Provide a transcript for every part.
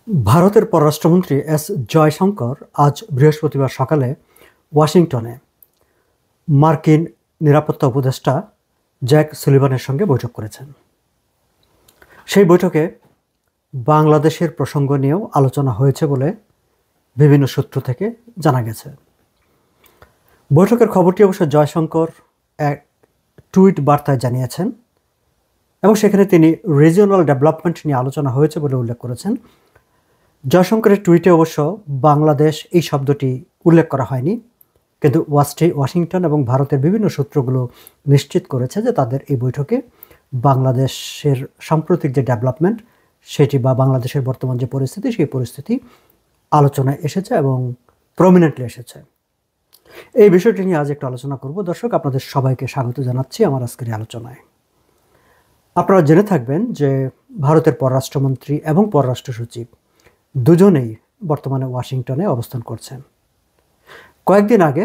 ভারতের পররাষ্ট্রমন্ত্রী এস জয়শঙ্কর আজ বৃহস্পতিবার সকালে ওয়াশিংটনে মার্কিন নিরাপত্তা উপদেষ্টা জ্যাক সুলিভানের সঙ্গে বৈঠক করেছেন। সেই বৈঠকে বাংলাদেশের প্রসঙ্গ নিয়েও আলোচনা হয়েছে বলে বিভিন্ন সূত্র থেকে জানা গেছে। বৈঠকের খবরটি অবশ্য জয়শঙ্কর এক টুইট বার্তায় জানিয়েছেন এবং সেখানে তিনি রিজিওনাল ডেভেলপমেন্ট নিয়ে আলোচনা হয়েছে বলে উল্লেখ করেছেন। জয়শঙ্করের টুইটে অবশ্য বাংলাদেশ এই শব্দটি উল্লেখ করা হয়নি, কিন্তু ওয়াশিংটন এবং ভারতের বিভিন্ন সূত্রগুলো নিশ্চিত করেছে যে তাদের এই বৈঠকে বাংলাদেশের সাম্প্রতিক যে ডেভেলপমেন্ট সেটি বা বাংলাদেশের বর্তমান যে পরিস্থিতি সেই পরিস্থিতি আলোচনায় এসেছে এবং প্রমিনেন্টলি এসেছে। এই বিষয়টি নিয়ে আজ একটু আলোচনা করব। দর্শক, আপনাদের সবাইকে স্বাগত জানাচ্ছি আমার আজকের এই আলোচনায়। আপনারা জেনে থাকবেন যে ভারতের পররাষ্ট্রমন্ত্রী এবং পররাষ্ট্র সচিব দুজনেই বর্তমানে ওয়াশিংটনে অবস্থান করছেন। কয়েকদিন আগে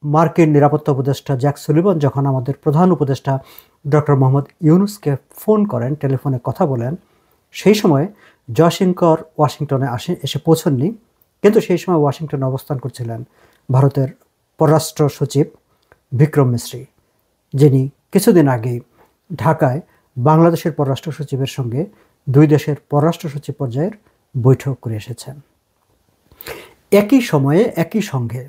মার্কিন নিরাপত্তা উপদেষ্টা জ্যাক সুলিভান যখন আমাদের প্রধান উপদেষ্টা ডক্টর মোহাম্মদ ইউনুসকে ফোন করেন, টেলিফোনে কথা বলেন, সেই সময় জয়শঙ্কর ওয়াশিংটনে এসে পৌঁছননি, কিন্তু সেই সময় ওয়াশিংটনে অবস্থান করছিলেন ভারতের পররাষ্ট্র সচিব বিক্রম মিশ্রি, যিনি কিছুদিন আগেই ঢাকায় বাংলাদেশের পররাষ্ট্র সচিবের সঙ্গে দুই দেশের পররাষ্ট্র সচিব পর্যায়ের বৈঠক করে এসেছেন। একই সময়ে একই সঙ্গে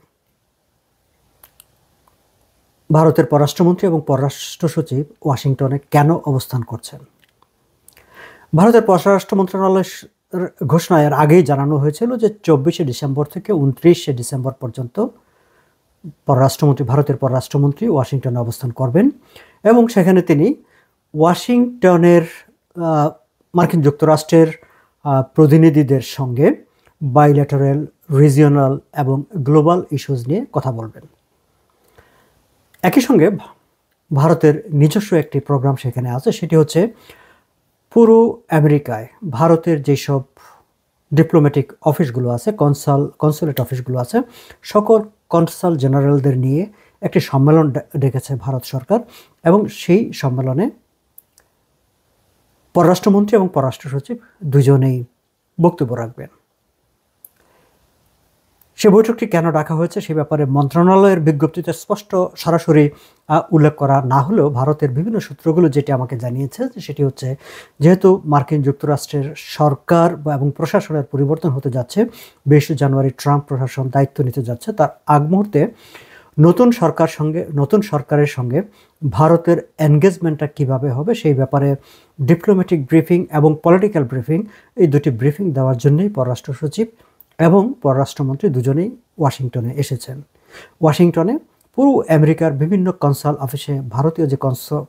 ভারতের পররাষ্ট্রমন্ত্রী এবং পররাষ্ট্র সচিব ওয়াশিংটনে কেন অবস্থান করছেন? ভারতের পররাষ্ট্র মন্ত্রণালয়ের ঘোষণার আগেই জানানো হয়েছিল যে 24শে ডিসেম্বর থেকে 29শে ডিসেম্বর পর্যন্ত ভারতের পররাষ্ট্রমন্ত্রী ওয়াশিংটনে অবস্থান করবেন এবং সেখানে তিনি ওয়াশিংটনের মার্কিন যুক্তরাষ্ট্রের প্রতিনিধিদের সঙ্গে বাইল্যাটারাল, রিজিওনাল এবং গ্লোবাল ইস্যুজ নিয়ে কথা বলবেন। একই সঙ্গে ভারতের নিজস্ব একটি প্রোগ্রাম সেখানে আছে, সেটি হচ্ছে পুরো আমেরিকায় ভারতের যেসব ডিপ্লোম্যাটিক অফিসগুলো আছে, কনসুলেট অফিসগুলো আছে, সকল কনসাল জেনারেলদের নিয়ে একটি সম্মেলন ডেকেছে ভারত সরকার এবং সেই সম্মেলনে পররাষ্ট্রমন্ত্রী এবং পররাষ্ট্র সচিব দুজনেই বক্তব্য রাখবেন। সে বৈঠকটি কেন ডাকা হয়েছে সে ব্যাপারে মন্ত্রণালয়ের বিজ্ঞপ্তিতে স্পষ্ট সরাসরি উল্লেখ করা না হলেও ভারতের বিভিন্ন সূত্রগুলো যেটি আমাকে জানিয়েছে সেটি হচ্ছে, যেহেতু মার্কিন যুক্তরাষ্ট্রের সরকার এবং প্রশাসনের পরিবর্তন হতে যাচ্ছে, 20 জানুয়ারি ট্রাম্প প্রশাসন দায়িত্ব নিতে যাচ্ছে, তার আগ মুহূর্তে নতুন সরকারের সঙ্গে ভারতের এনগেজমেন্টটা কিভাবে হবে সেই ব্যাপারে ডিপ্লোম্যাটিক ব্রিফিং এবং পলিটিক্যাল ব্রিফিং, এই দুটি ব্রিফিং দেওয়ার জন্যই পররাষ্ট্র সচিব এবং পররাষ্ট্রমন্ত্রী দুজনেই ওয়াশিংটনে এসেছেন। ওয়াশিংটনে পুরো আমেরিকার বিভিন্ন কনসাল অফিসে ভারতীয় যে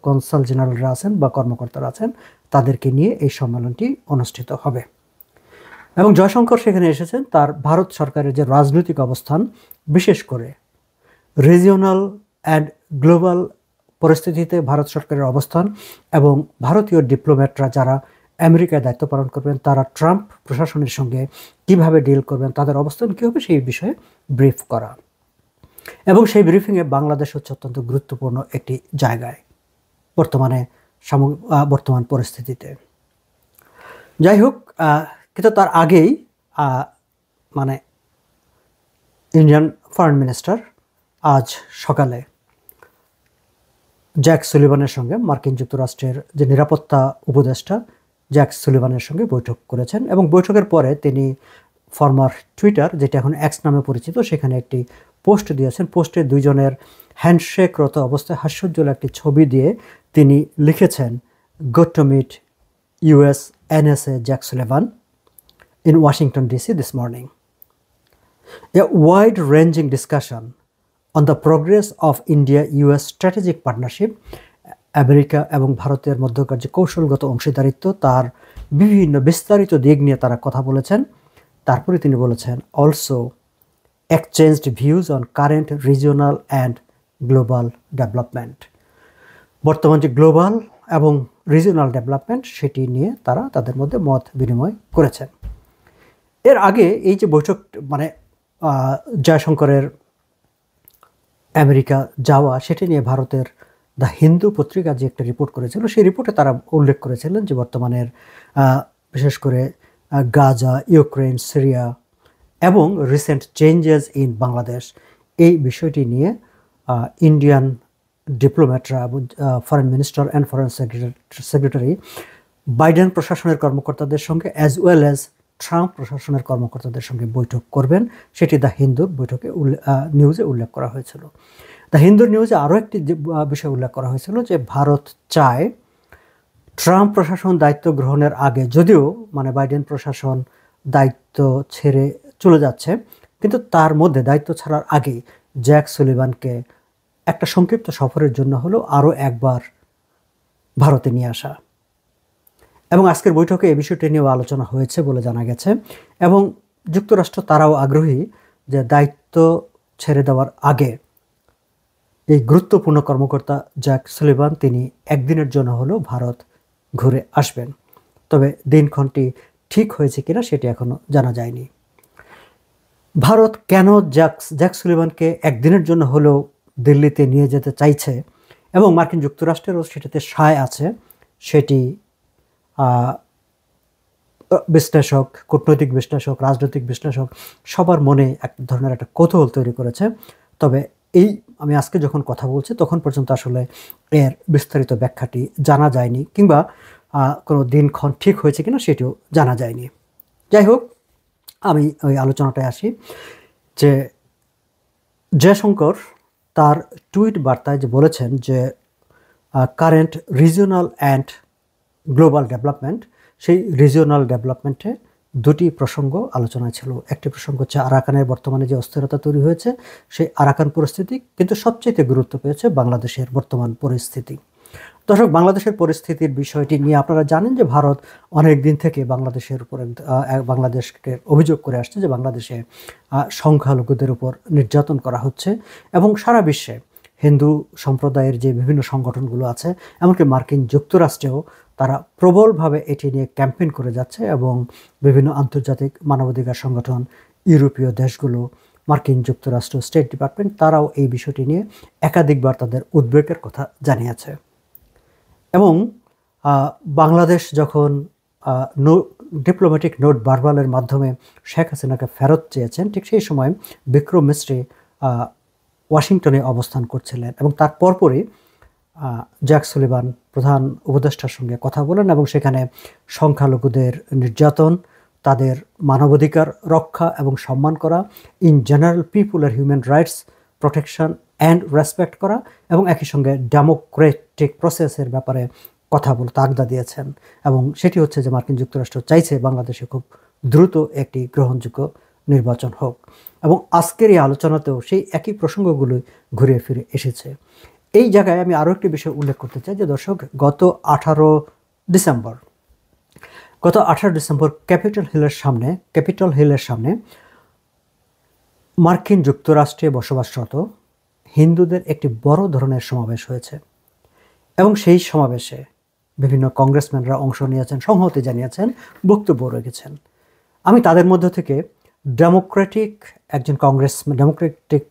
কনসাল জেনারেলরা আছেন বা কর্মকর্তারা আছেন তাদেরকে নিয়ে এই সম্মেলনটি অনুষ্ঠিত হবে এবং জয়শঙ্কর সেখানে এসেছেন তার ভারত সরকারের যে রাজনৈতিক অবস্থান, বিশেষ করে রিজিওনাল অ্যান্ড গ্লোবাল পরিস্থিতিতে ভারত সরকারের অবস্থান এবং ভারতীয় ডিপ্লোম্যাটরা যারা আমেরিকায় দায়িত্ব পালন করবেন তারা ট্রাম্প প্রশাসনের সঙ্গে কিভাবে ডিল করবেন, তাদের অবস্থান কী হবে সেই বিষয়ে ব্রিফ করা এবং সেই ব্রিফিংয়ে বাংলাদেশ হচ্ছে অত্যন্ত গুরুত্বপূর্ণ একটি জায়গায় বর্তমান পরিস্থিতিতে। যাই হোক, কিন্তু তার আগেই ইন্ডিয়ান ফরেন মিনিস্টার আজ সকালে জ্যাক সুলিভানের সঙ্গে মার্কিন যুক্তরাষ্ট্রের যে নিরাপত্তা উপদেষ্টা জ্যাক সুলিভানের সঙ্গে বৈঠক করেছেন এবং বৈঠকের পরে তিনি ফরমার টুইটার, যেটা এখন এক্স নামে পরিচিত, সেখানে একটি পোস্ট দিয়েছেন। পোস্টে দুইজনের হ্যান্ডশেকরত অবস্থায় হাস্যোজ্জ্বল একটি ছবি দিয়ে তিনি লিখেছেন, good to meet US NSA Jake Sullivan in Washington DC this morning. A wide-ranging discussion on the progress of India-US strategic partnership, America এবং ভারতের মধ্যকার যে কৌশলগত অংশীদারিত্ব তার বিভিন্ন বিস্তারিত দিক নিয়ে তারা কথা বলেছেন। তারপরে তিনি বলেছেন, also exchanged views on current regional and global development, বর্তমান যে গ্লোবাল এবং রিজিওনাল ডেভেলপমেন্ট সেটি নিয়ে তারা তাদের মধ্যে মত বিনিময় করেছেন। এর আগে এই যে বৈঠক জয়শঙ্করের আমেরিকা যাওয়া সেটি নিয়ে ভারতের দ্য হিন্দু পত্রিকা যে একটা রিপোর্ট করেছিল সেই রিপোর্টে তারা উল্লেখ করেছিলেন যে বর্তমানের বিশেষ করে গাজা, ইউক্রেন, সিরিয়া এবং রিসেন্ট চেঞ্জেস ইন বাংলাদেশ, এই বিষয়টি নিয়ে ইন্ডিয়ান ডিপ্লোম্যাটরা এবং foreign minister and foreign secretary Biden প্রশাসনের কর্মকর্তাদের সঙ্গে অ্যাজ ওয়েল অ্যাজ ট্রাম্প প্রশাসনের কর্মকর্তাদের সঙ্গে বৈঠক করবেন, সেটি দ্য হিন্দুর বৈঠকে নিউজে উল্লেখ করা হয়েছিল। দ্য হিন্দুর নিউজে আরও একটি বিষয় উল্লেখ করা হয়েছিল যে ভারত চায় ট্রাম্প প্রশাসন দায়িত্ব গ্রহণের আগে, যদিও বাইডেন প্রশাসন দায়িত্ব ছেড়ে চলে যাচ্ছে, কিন্তু তার মধ্যে দায়িত্ব ছাড়ার আগে জ্যাক সুলিভানকে একটা সংক্ষিপ্ত সফরের জন্য হলেও আরও একবার ভারতে নিয়ে আসা। এবং আজকের বৈঠকে এই বিষয়টি নিয়েও আলোচনা হয়েছে বলে জানা গেছে। এবং যুক্তরাষ্ট্র তারাও আগ্রহী যে দায়িত্ব ছেড়ে দেওয়ার আগে এই গুরুত্বপূর্ণ কর্মকর্তা জ্যাক সুলিভান তিনি একদিনের জন্য হলেও ভারত ঘুরে আসবেন। তবে দিনক্ষণটি ঠিক হয়েছে কিনা সেটি এখনও জানা যায়নি। ভারত কেন জ্যাক সুলিভানকে একদিনের জন্য হলেও দিল্লিতে নিয়ে যেতে চাইছে এবং মার্কিন যুক্তরাষ্ট্রেরও সেটাতে সায় আছে, সেটি বিশ্লেষক, কূটনৈতিক বিশ্লেষক, রাজনৈতিক বিশ্লেষক সবার মনে এক ধরনের একটা কৌতূহল তৈরি করেছে। তবে আমি আজকে যখন কথা বলছি তখন পর্যন্ত আসলে এর বিস্তারিত ব্যাখ্যাটি জানা যায়নি, কিংবা কোনো দিনক্ষণ ঠিক হয়েছে কিনা সেটিও জানা যায়নি। যাই হোক, আমি ওই আলোচনাটায় আসি যে জয়শঙ্কর তার টুইট বার্তায় যে বলেছেন যে current regional and global development, সেই রিজিওনাল ডেভেলপমেন্টে দুটি প্রসঙ্গ আলোচনায় ছিল। একটি প্রসঙ্গ হচ্ছে আরাকানের বর্তমানে যে অস্থিরতা তৈরি হয়েছে সেই আরাকান পরিস্থিতি, কিন্তু সবচেয়ে গুরুত্ব পেয়েছে বাংলাদেশের বর্তমান পরিস্থিতি। দর্শক, বাংলাদেশের পরিস্থিতির বিষয়টি নিয়ে আপনারা জানেন যে ভারত অনেক দিন থেকে বাংলাদেশের উপর বাংলাদেশকে অভিযোগ করে আসছে যে বাংলাদেশে সংখ্যালঘুদের উপর নির্যাতন করা হচ্ছে, এবং সারা বিশ্বে হিন্দু সম্প্রদায়ের যে বিভিন্ন সংগঠনগুলো আছে, এমনকি মার্কিন যুক্তরাষ্ট্রেও তারা প্রবলভাবে এটি নিয়ে ক্যাম্পেইন করে যাচ্ছে, এবং বিভিন্ন আন্তর্জাতিক মানবাধিকার সংগঠন, ইউরোপীয় দেশগুলো, মার্কিন যুক্তরাষ্ট্র স্টেট ডিপার্টমেন্ট, তারাও এই বিষয়টি নিয়ে একাধিকবার তাদের উদ্বেগের কথা জানিয়েছে। এবং বাংলাদেশ যখন ডিপ্লোম্যাটিক নোট বারবালের মাধ্যমে শেখ হাসিনাকে ফেরত চেয়েছেন, ঠিক সেই সময় বিক্রম মিস্ত্রি ওয়াশিংটনে অবস্থান করছিলেন, এবং তার পরপরই জ্যাক সুলিভান প্রধান উপদেষ্টার সঙ্গে কথা বলেন, এবং সেখানে সংখ্যালঘুদের নির্যাতন, তাদের মানবাধিকার রক্ষা এবং সম্মান করা, ইন জেনারেল পিপুলের human rights protection and respect করা, এবং একই সঙ্গে ডেমোক্রেটিক প্রসেসের ব্যাপারে কথা বলে তাগদা দিয়েছেন। এবং সেটি হচ্ছে যে মার্কিন যুক্তরাষ্ট্র চাইছে বাংলাদেশে খুব দ্রুত একটি গ্রহণযোগ্য নির্বাচন হোক, এবং আজকের এই আলোচনাতেও সেই একই প্রসঙ্গগুলোই ঘুরে ফিরে এসেছে। এই জায়গায় আমি আরও একটি বিষয় উল্লেখ করতে চাই যে দর্শক, গত 18 ডিসেম্বর ক্যাপিটল হিলের সামনে মার্কিন যুক্তরাষ্ট্রে বসবাসরত হিন্দুদের একটি বড় ধরনের সমাবেশ হয়েছে, এবং সেই সমাবেশে বিভিন্ন কংগ্রেসম্যানরা অংশ নিয়েছেন, সংহতি জানিয়েছেন, বক্তব্য রেখেছেন। আমি তাদের মধ্য থেকে ডেমোক্রেটিক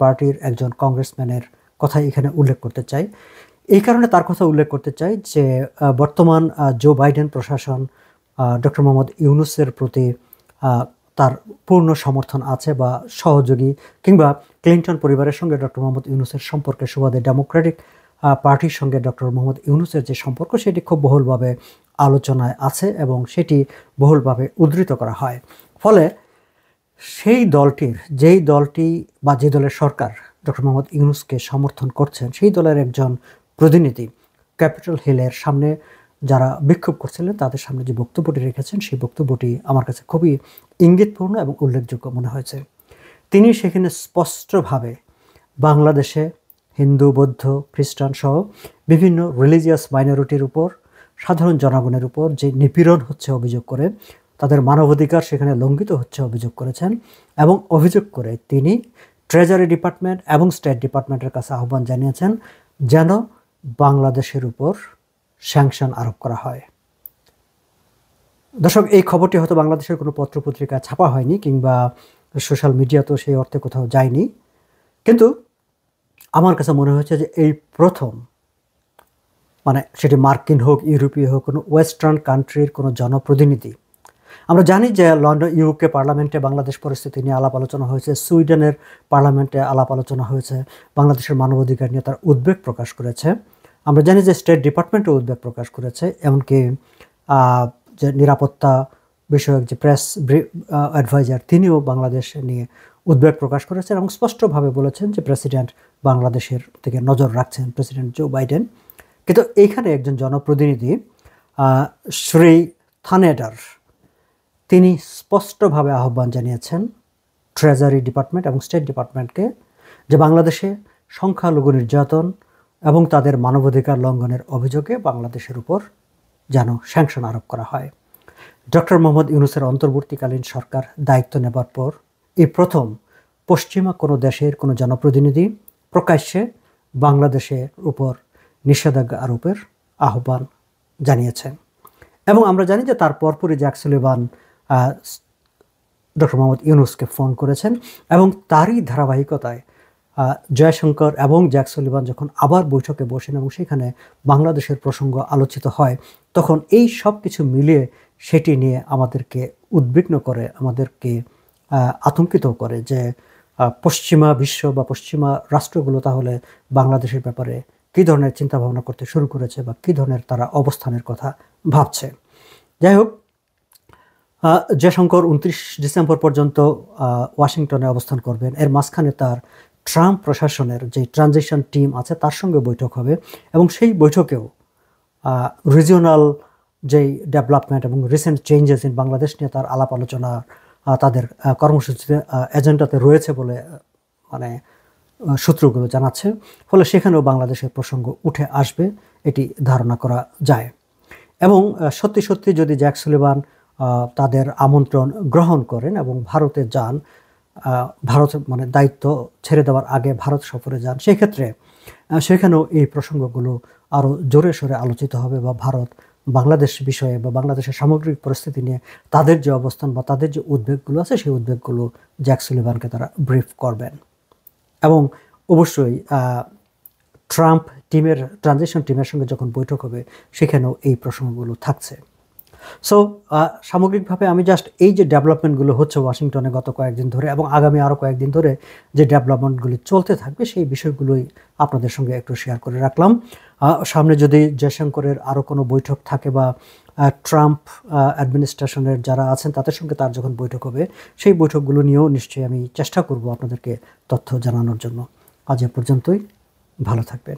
পার্টির একজন কংগ্রেসম্যানের কথা এখানে উল্লেখ করতে চাই। এই কারণে তার কথা উল্লেখ করতে চাই যে বর্তমান জো বাইডেন প্রশাসন ডক্টর মোহাম্মদ ইউনূসের প্রতি তার পূর্ণ সমর্থন আছে, বা সহযোগী, কিংবা ক্লিন্টন পরিবারের সঙ্গে ডক্টর মোহাম্মদ ইউনূসের সম্পর্কের সুবাদে ডেমোক্রেটিক পার্টির সঙ্গে ডক্টর মোহাম্মদ ইউনূসের যে সম্পর্ক, সেটি খুব বহুলভাবে আলোচনায় আছে এবং সেটি বহুলভাবে উদ্ধৃত করা হয়। ফলে সেই যেই দলটি বা যে দলের সরকার ডক্টর মোহাম্মদ ইউনূসকে সমর্থন করছেন, সেই দলের একজন প্রতিনিধি ক্যাপিটল হিলের সামনে যারা বিক্ষোভ করছিলেন তাদের সামনে যে বক্তব্যটি রেখেছেন, সেই বক্তব্যটি আমার কাছে খুবই ইঙ্গিতপূর্ণ এবং উল্লেখযোগ্য মনে হয়েছে। তিনি সেখানে স্পষ্টভাবে বাংলাদেশে হিন্দু, বৌদ্ধ, খ্রিস্টান সহ বিভিন্ন রিলিজিয়াস মাইনরিটির উপর, সাধারণ জনগণের উপর যে নিপীড়ন হচ্ছে অভিযোগ করে, তাদের মানবাধিকার সেখানে লঙ্ঘিত হচ্ছে অভিযোগ করেছেন, এবং অভিযোগ করে তিনি ট্রেজারি ডিপার্টমেন্ট এবং স্টেট ডিপার্টমেন্টের কাছে আহ্বান জানিয়েছেন যেন বাংলাদেশের উপর স্যাংশন আরোপ করা হয়। দর্শক, এই খবরটি হয়তো বাংলাদেশের কোনো পত্রপত্রিকা ছাপা হয়নি, কিংবা সোশ্যাল মিডিয়াতেও সেই অর্থে কোথাও যায়নি, কিন্তু আমার কাছে মনে হয়েছে যে এই প্রথম, সেটি মার্কিন হোক, ইউরোপীয় হোক, কোনো ওয়েস্টার্ন কান্ট্রির কোনো জনপ্রতিনিধি আমরা জানি যে লন্ডন ইউকে পার্লামেন্টে বাংলাদেশ পরিস্থিতি নিয়ে আলাপ আলোচনা হয়েছে, সুইডেনের পার্লামেন্টে আলাপ আলোচনা হয়েছে, বাংলাদেশের মানবাধিকার নিয়ে তার উদ্বেগ প্রকাশ করেছে। আমরা জানি যে স্টেট ডিপার্টমেন্টও উদ্বেগ প্রকাশ করেছে, এমনকি যে নিরাপত্তা বিষয়ক যে প্রেস অ্যাডভাইজার তিনিও বাংলাদেশ নিয়ে উদ্বেগ প্রকাশ করেছেন এবং স্পষ্টভাবে বলেছেন যে প্রেসিডেন্ট বাংলাদেশের থেকে নজর রাখছেন, প্রেসিডেন্ট জো বাইডেন। কিন্তু এইখানে একজন জনপ্রতিনিধি শ্রী থানেডার তিনি স্পষ্টভাবে আহ্বান জানিয়েছেন ট্রেজারি ডিপার্টমেন্ট এবং স্টেট ডিপার্টমেন্টকে যে বাংলাদেশে সংখ্যালঘু নির্যাতন এবং তাদের মানবাধিকার লঙ্ঘনের অভিযোগে বাংলাদেশের উপর যেন স্যাংশন আরোপ করা হয়। ডক্টর মোহাম্মদ ইউনূসের অন্তর্বর্তীকালীন সরকার দায়িত্ব নেবার পর এই প্রথম পশ্চিমা কোনো দেশের কোনো জনপ্রতিনিধি প্রকাশ্যে বাংলাদেশের উপর নিষেধাজ্ঞা আরোপের আহ্বান জানিয়েছেন। এবং আমরা জানি যে তার পরপরই জ্যাক সুলিভান ডক্টর মোহাম্মদ ইউনূসকে ফোন করেছেন এবং তারই ধারাবাহিকতায় জয়শঙ্কর এবং জ্যাক সুলিভান যখন আবার বৈঠকে বসেন এবং সেখানে বাংলাদেশের প্রসঙ্গ আলোচিত হয়, তখন এই সব কিছু মিলিয়ে সেটি নিয়ে আমাদেরকে উদ্বিগ্ন করে, আমাদেরকে আতঙ্কিত করে যে পশ্চিমা বিশ্ব বা পশ্চিমা রাষ্ট্রগুলো তাহলে বাংলাদেশের ব্যাপারে কী ধরনের চিন্তাভাবনা করতে শুরু করেছে বা কী ধরনের তারা অবস্থানের কথা ভাবছে। যাই হোক, জয়শঙ্কর 29 ডিসেম্বর পর্যন্ত ওয়াশিংটনে অবস্থান করবেন। এর মাঝখানে তার ট্রাম্প প্রশাসনের যে ট্রানজিশন টিম আছে তার সঙ্গে বৈঠক হবে এবং সেই বৈঠকেও রিজিওনাল যেই ডেভেলপমেন্ট এবং রিসেন্ট চেঞ্জেস ইন বাংলাদেশ নিয়ে তার আলাপ আলোচনা তাদের কর্মসূচিতে এজেন্ডাতে রয়েছে বলে মানে সূত্রগুলো জানাচ্ছে। ফলে সেখানেও বাংলাদেশের প্রসঙ্গ উঠে আসবে এটি ধারণা করা যায়। এবং সত্যি সত্যি যদি জ্যাক সুলিভান তাদের আমন্ত্রণ গ্রহণ করেন এবং ভারতে যান, ভারত মানে দায়িত্ব ছেড়ে দেওয়ার আগে ভারত সফরে যান, সেক্ষেত্রে সেখানেও এই প্রসঙ্গগুলো আরও জোরে সোরে আলোচিত হবে বা ভারত বাংলাদেশ বিষয়ে বা বাংলাদেশের সামগ্রিক পরিস্থিতি নিয়ে তাদের যে অবস্থান বা তাদের যে উদ্বেগগুলো আছে সেই উদ্বেগগুলো জ্যাক সুলিভানকে তারা ব্রিফ করবেন। এবং অবশ্যই ট্রাম্প টিমের ট্রানজিশন টিমের সঙ্গে যখন বৈঠক হবে সেখানেও এই প্রসঙ্গগুলো থাকছে। সো সামগ্রিকভাবে আমি জাস্ট এই যে ডেভেলপমেন্টগুলো হচ্ছে ওয়াশিংটনে গত কয়েকদিন ধরে এবং আগামী আরও কয়েকদিন ধরে যে ডেভেলপমেন্টগুলি চলতে থাকবে সেই বিষয়গুলোই আপনাদের সঙ্গে একটু শেয়ার করে রাখলাম। সামনে যদি জয়শঙ্করের আরও কোনো বৈঠক থাকে বা ট্রাম্প অ্যাডমিনিস্ট্রেশনের যারা আছেন তাদের সঙ্গে তার যখন বৈঠক হবে সেই বৈঠকগুলো নিয়েও নিশ্চয়ই আমি চেষ্টা করব আপনাদেরকে তথ্য জানানোর জন্য। আজ এ পর্যন্তই, ভালো থাকবেন।